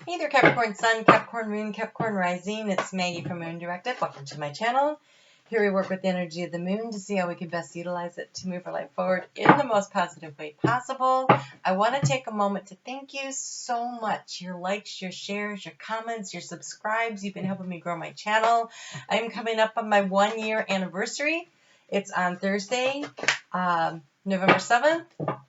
Hey there, Capricorn Sun, Capricorn Moon, Capricorn Rising. It's Maggie from Moon Directive. Welcome to my channel. Here we work with the energy of the moon to see how we can best utilize it to move our life forward in the most positive way possible. I want to take a moment to thank you so much. Your likes, your shares, your comments, your subscribes. You've been helping me grow my channel. I'm coming up on my 1-year anniversary. It's on Thursday, November 7th.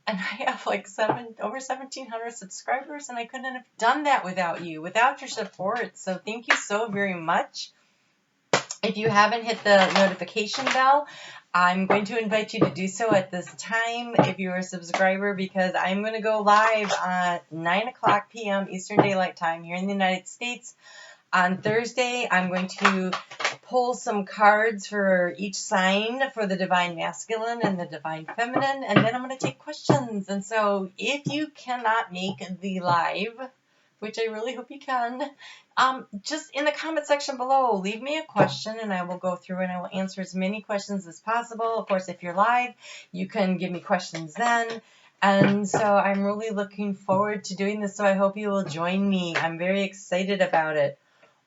And I have like over 1,700 subscribers, and I couldn't have done that without you, without your support. So thank you so very much. If you haven't hit the notification bell, I'm going to invite you to do so at this time if you're a subscriber, because I'm going to go live at 9 p.m. Eastern Daylight Time here in the United States. On Thursday, I'm going to pull some cards for each sign for the Divine Masculine and the Divine Feminine, and then I'm going to take questions. And so if you cannot make the live, which I really hope you can, just in the comment section below, leave me a question and I will go through and I will answer as many questions as possible. Of course, if you're live, you can give me questions then. And so I'm really looking forward to doing this, so I hope you will join me. I'm very excited about it.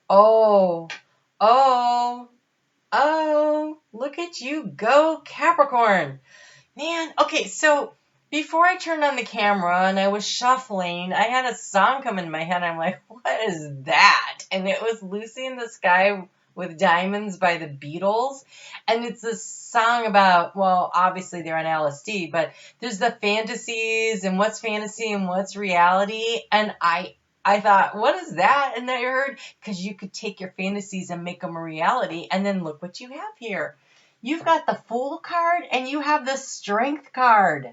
Oh, look at you go, Capricorn. Man, okay, so before I turned on the camera and I was shuffling, I had a song come in my head. I'm like, what is that? And it was Lucy in the Sky with Diamonds by the Beatles. And it's a song about, well, obviously they're on LSD, but there's the fantasies and what's fantasy and what's reality. And I thought, what is that? And then I heard, because you could take your fantasies and make them a reality. And then look what you have here. You've got the Fool card and you have the Strength card.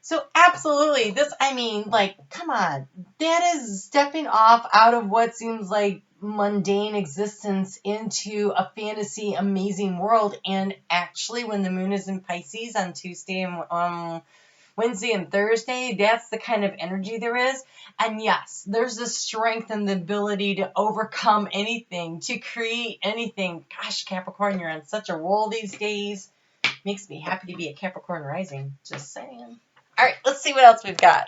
So absolutely, this, I mean, like, come on. That is stepping off out of what seems like mundane existence into a fantasy, amazing world. And actually, when the moon is in Pisces on Tuesday and Wednesday and Thursday, that's the kind of energy there is. And yes, there's the strength and the ability to overcome anything, to create anything. Gosh, Capricorn, you're on such a roll these days. Makes me happy to be a Capricorn rising. Just saying. All right, let's see what else we've got.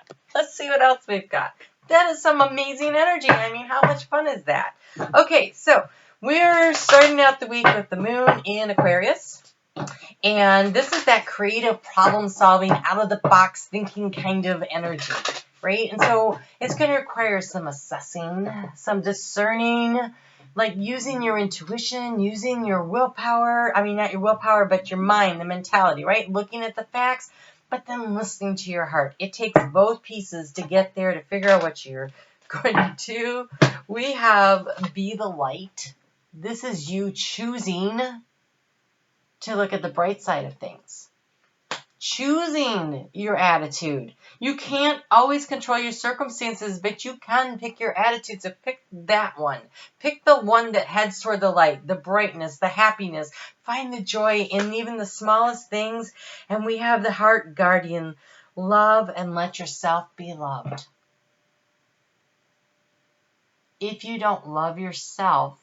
That is some amazing energy. I mean, how much fun is that? Okay, so we're starting out the week with the moon in Aquarius. And this is that creative problem solving, out of the box thinking kind of energy, right? And so it's going to require some assessing, some discerning, like using your intuition, using your willpower. I mean, not your willpower, but your mind, the mentality, right? Looking at the facts, but then listening to your heart. It takes both pieces to get there, to figure out what you're going to do. We have Be the Light. This is you choosing to look at the bright side of things. Choosing your attitude. You can't always control your circumstances, but you can pick your attitude. So pick that one. Pick the one that heads toward the light, the brightness, the happiness. Find the joy in even the smallest things. And we have the Heart Guardian. Love and let yourself be loved. If you don't love yourself,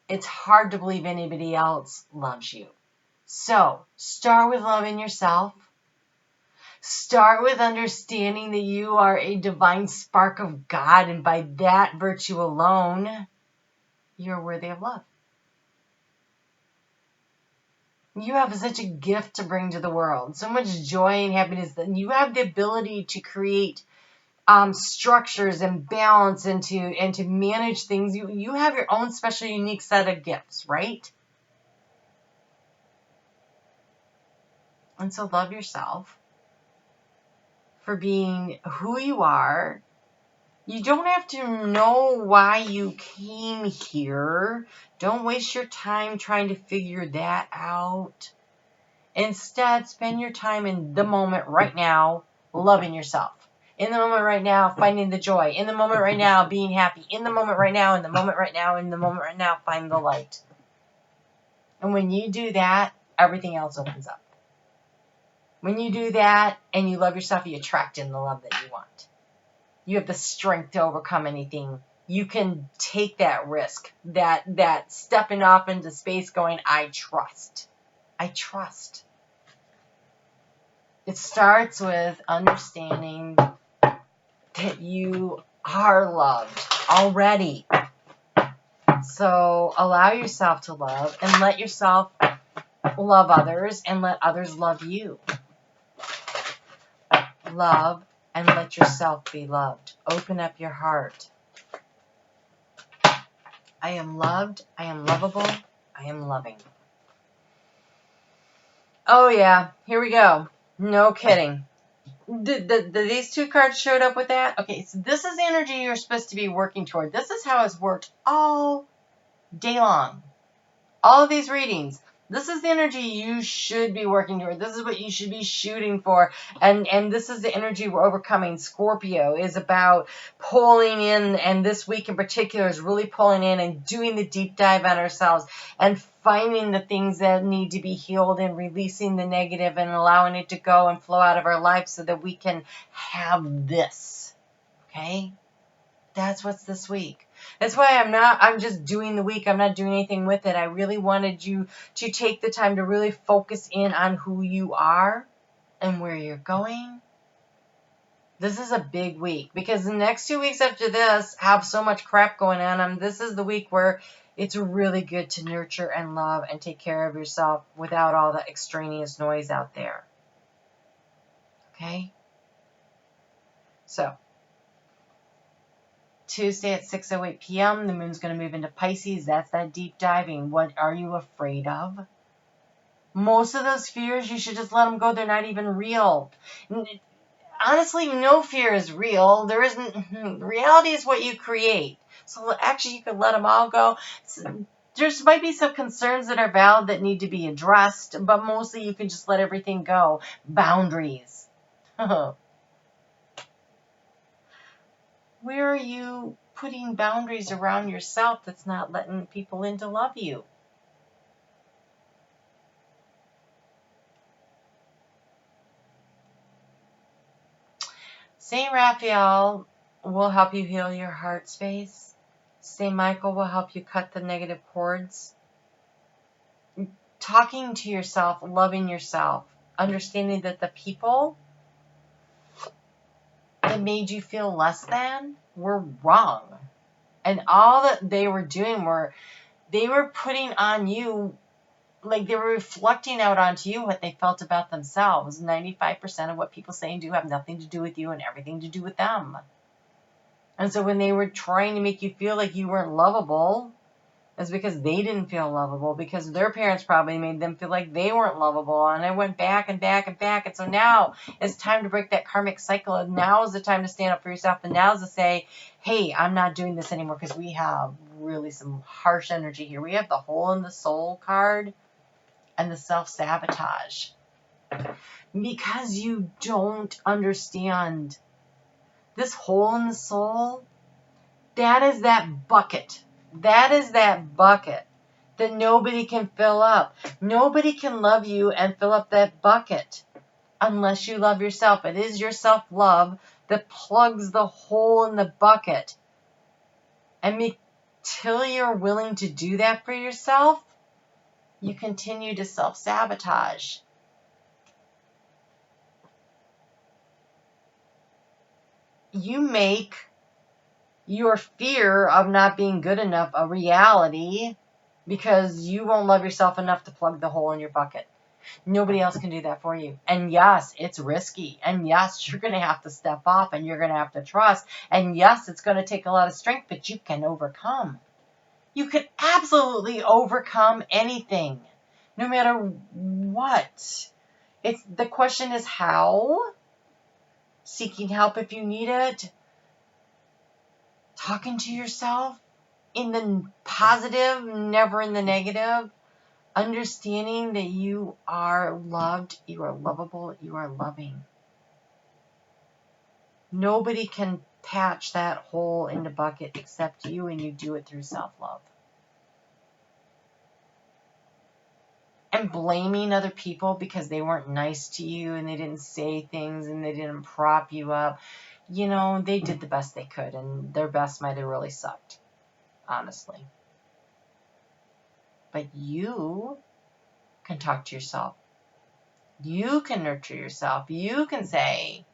it's hard to believe anybody else loves you. So, start with loving yourself. Start with understanding that you are a divine spark of God, and by that virtue alone, you're worthy of love. You have such a gift to bring to the world, so much joy and happiness, that you have the ability to create structures and balance and to manage things. You have your own special, unique set of gifts, right? And so love yourself for being who you are. You don't have to know why you came here. Don't waste your time trying to figure that out. Instead, spend your time in the moment right now, loving yourself. In the moment right now, finding the joy. In the moment right now, being happy. In the moment right now, in the moment right now, in the moment right now, find the light. And when you do that, everything else opens up. When you do that and you love yourself, you attract in the love that you want. You have the strength to overcome anything. You can take that risk, that stepping off into space going, I trust. I trust. It starts with understanding that you are loved already. So allow yourself to love and let yourself love others and let others love you. Love and let yourself be loved. Open up your heart. I am loved. I am lovable. I am loving. Oh yeah, here we go. No kidding. These two cards showed up with that? Okay, so this is the energy you're supposed to be working toward. This is how it's worked all day long. All of these readings. This is the energy you should be working toward. This is what you should be shooting for. And this is the energy we're overcoming. Scorpio is about pulling in, and this week in particular is really pulling in and doing the deep dive on ourselves and finding the things that need to be healed and releasing the negative and allowing it to go and flow out of our life so that we can have this. Okay? That's what's this week. That's why I'm just doing the week. I'm not doing anything with it. I really wanted you to take the time to really focus in on who you are and where you're going. This is a big week because the next 2 weeks after this have so much crap going on. This is the week where it's really good to nurture and love and take care of yourself without all the extraneous noise out there. Okay? So, Tuesday at 6:08 p.m., the moon's going to move into Pisces. That's that deep diving. What are you afraid of? Most of those fears, you should just let them go. They're not even real. Honestly, no fear is real. There isn't. Reality is what you create. So actually, you can let them all go. There might be some concerns that are valid that need to be addressed, but mostly you can just let everything go. Boundaries. Where are you putting boundaries around yourself that's not letting people in to love you? St. Raphael will help you heal your heart space. St. Michael will help you cut the negative cords. Talking to yourself, loving yourself, understanding that the people that made you feel less than were wrong. And all that they were doing they were putting on you, like they were reflecting out onto you what they felt about themselves. 95% of what people say and do have nothing to do with you and everything to do with them. And so when they were trying to make you feel like you weren't lovable, it's because they didn't feel lovable, because their parents probably made them feel like they weren't lovable. And it went back and back and back. And so now it's time to break that karmic cycle. And now is the time to stand up for yourself. And now is to say, hey, I'm not doing this anymore, because we have really some harsh energy here. We have the hole in the soul card and the self-sabotage. Because you don't understand this hole in the soul, that is that bucket. That is that bucket that nobody can fill up. Nobody can love you and fill up that bucket unless you love yourself. It is your self-love that plugs the hole in the bucket. And until you're willing to do that for yourself, you continue to self-sabotage. You make your fear of not being good enough a reality because you won't love yourself enough to plug the hole in your bucket. Nobody else can do that for you. And yes, it's risky. And yes, you're going to have to step up and you're going to have to trust. And yes, it's going to take a lot of strength, but you can overcome. You can absolutely overcome anything, no matter what. The question is how? Seeking help if you need it. Talking to yourself in the positive, never in the negative. Understanding that you are loved, you are lovable, you are loving. Nobody can patch that hole in the bucket except you, and you do it through self-love. And blaming other people because they weren't nice to you and they didn't say things and they didn't prop you up. You know, they did the best they could, and their best might have really sucked, honestly. But you can talk to yourself. You can nurture yourself. You can say,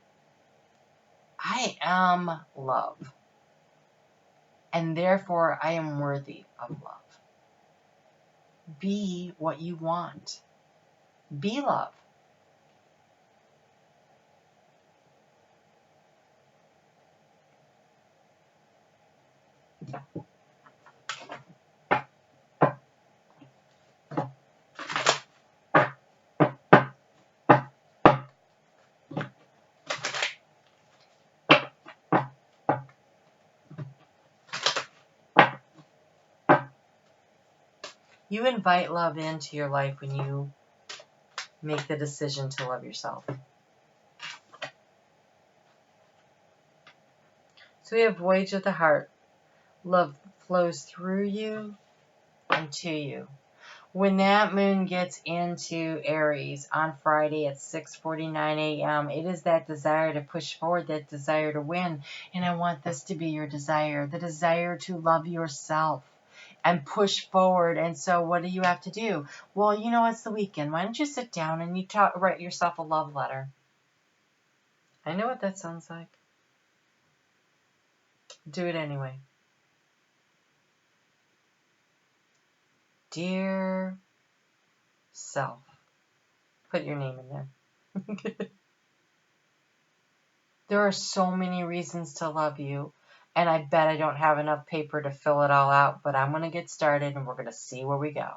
I am love. and therefore I am worthy of love. Be what you want. Be love. You invite love into your life when you make the decision to love yourself. So we have Voyage of the Heart. Love flows through you and to you. When that moon gets into Aries on Friday at 6:49 a.m., it is that desire to push forward, that desire to win. And I want this to be your desire, the desire to love yourself and push forward. And so what do you have to do? Well, you know, it's the weekend. Why don't you sit down and you write yourself a love letter? I know what that sounds like. Do it anyway. Dear self. Put your name in there. There are so many reasons to love you, and I bet I don't have enough paper to fill it all out, but I'm going to get started and we're going to see where we go.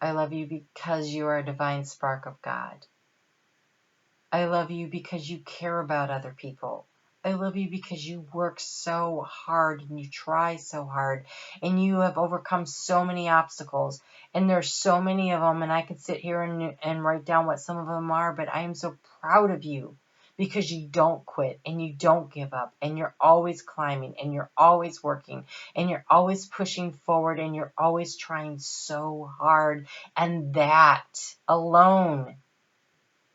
I love you because you are a divine spark of God. I love you because you care about other people. I love you because you work so hard and you try so hard and you have overcome so many obstacles, and there's so many of them, and I could sit here and write down what some of them are, but I am so proud of you because you don't quit and you don't give up and you're always climbing and you're always working and you're always pushing forward and you're always trying so hard, and that alone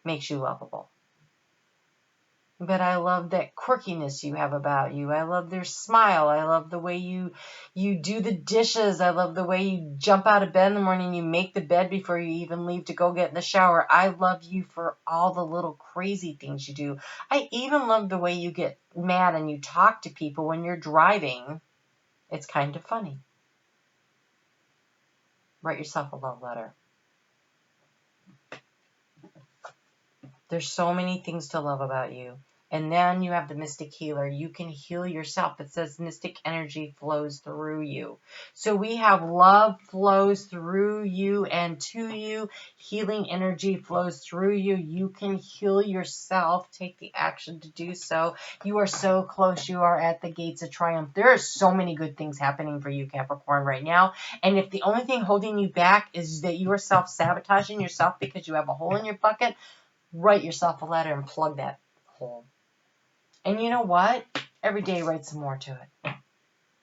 makes you lovable. But I love that quirkiness you have about you. I love their smile. I love the way you do the dishes. I love the way you jump out of bed in the morning and you make the bed before you even leave to go get in the shower. I love you for all the little crazy things you do. I even love the way you get mad and you talk to people when you're driving. It's kind of funny. Write yourself a love letter. There's so many things to love about you. And then you have the mystic healer. You can heal yourself. It says mystic energy flows through you. So we have love flows through you and to you. Healing energy flows through you. You can heal yourself. Take the action to do so. You are so close. You are at the gates of triumph. There are so many good things happening for you, Capricorn, right now. And if the only thing holding you back is that you are self-sabotaging yourself because you have a hole in your bucket, write yourself a letter and plug that hole. And you know what? Every day write some more to it.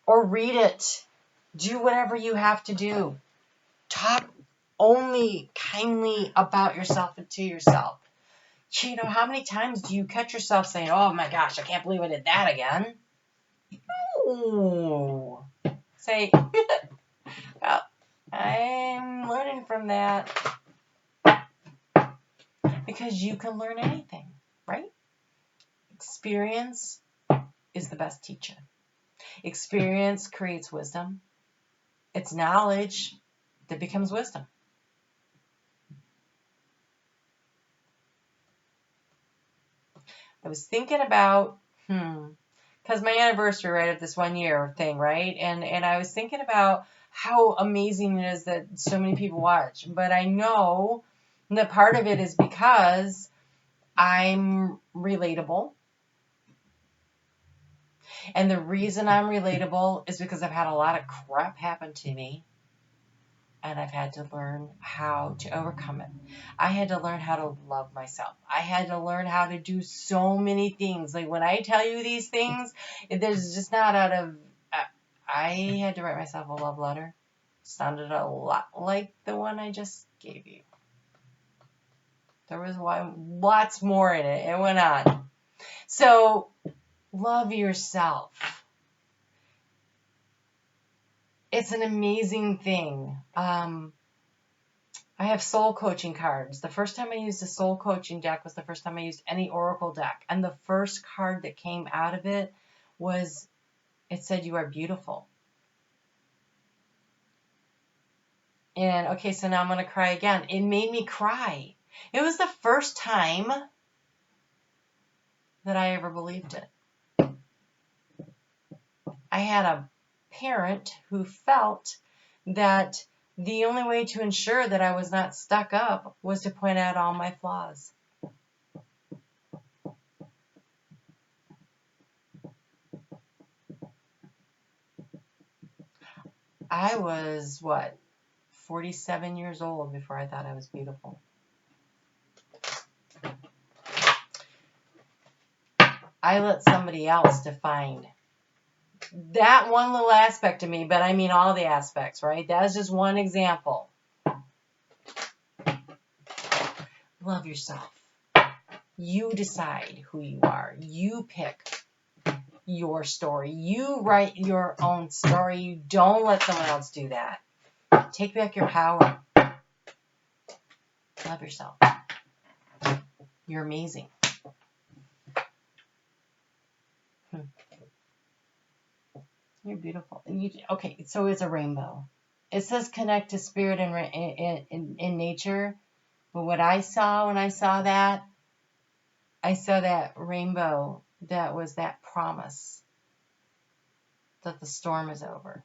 Or read it. Do whatever you have to do. Talk only kindly about yourself and to yourself. You know, how many times do you catch yourself saying, oh my gosh, I can't believe I did that again? No. Say, well, I'm learning from that. Because you can learn anything, right? Experience is the best teacher. Experience creates wisdom. It's knowledge that becomes wisdom. I was thinking about, because my anniversary right at this 1 year thing, right? And I was thinking about how amazing it is that so many people watch. But I know that part of it is because I'm relatable. And the reason I'm relatable is because I've had a lot of crap happen to me. And I've had to learn how to overcome it. I had to learn how to love myself. I had to learn how to do so many things. Like when I tell you these things, there's just not out of... I had to write myself a love letter. Sounded a lot like the one I just gave you. There was lots more in it. It went on. So, love yourself. It's an amazing thing. I have soul coaching cards. The first time I used a soul coaching deck was the first time I used any oracle deck. And the first card that came out of it was It said, you are beautiful. And okay, so now I'm going to cry again. It made me cry. It was the first time that I ever believed it. I had a parent who felt that the only way to ensure that I was not stuck up was to point out all my flaws. I was, 47 years old before I thought I was beautiful. I let somebody else define that one little aspect of me, but I mean all the aspects, right? That's just one example. Love yourself. You decide who you are. You pick your story. You write your own story. You don't let someone else do that. Take back your power. Love yourself. You're amazing. You're beautiful. Okay, so it's a rainbow. It says connect to spirit in nature. But what I saw when I saw that rainbow that was that promise that the storm is over.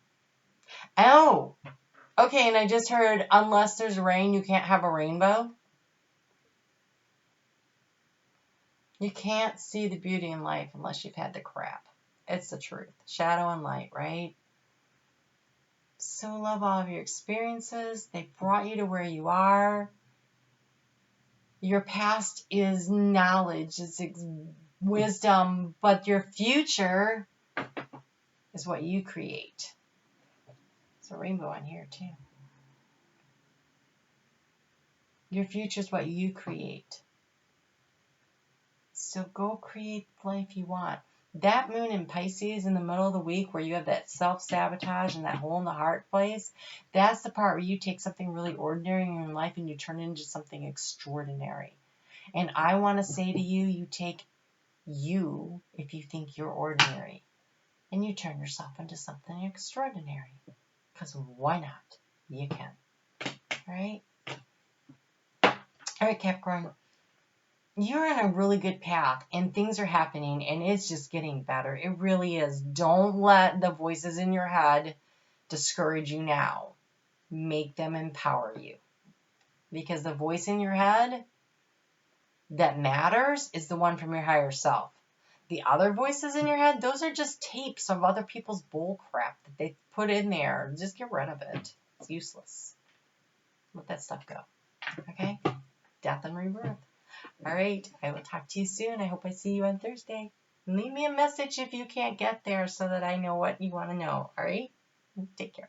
Oh, okay, and I just heard, unless there's rain, you can't have a rainbow. You can't see the beauty in life unless you've had the crap. It's the truth. Shadow and light, right? So love all of your experiences. They brought you to where you are. Your past is knowledge, it's wisdom, but your future is what you create. There's a rainbow on here too. Your future is what you create. So go create the life you want. That moon in Pisces in the middle of the week where you have that self-sabotage and that hole in the heart place, that's the part where you take something really ordinary in your life and you turn it into something extraordinary. And I want to say to you, you take you, if you think you're ordinary, and you turn yourself into something extraordinary. Because why not? You can. All right? All right, Capricorn. You're on a really good path, and things are happening, and it's just getting better. It really is. Don't let the voices in your head discourage you now. Make them empower you. Because the voice in your head that matters is the one from your higher self. The other voices in your head, those are just tapes of other people's bull crap that they put in there. Just get rid of it. It's useless. Let that stuff go. Okay? Death and rebirth. All right. I will talk to you soon. I hope I see you on Thursday. Leave me a message if you can't get there so that I know what you want to know. All right? Take care.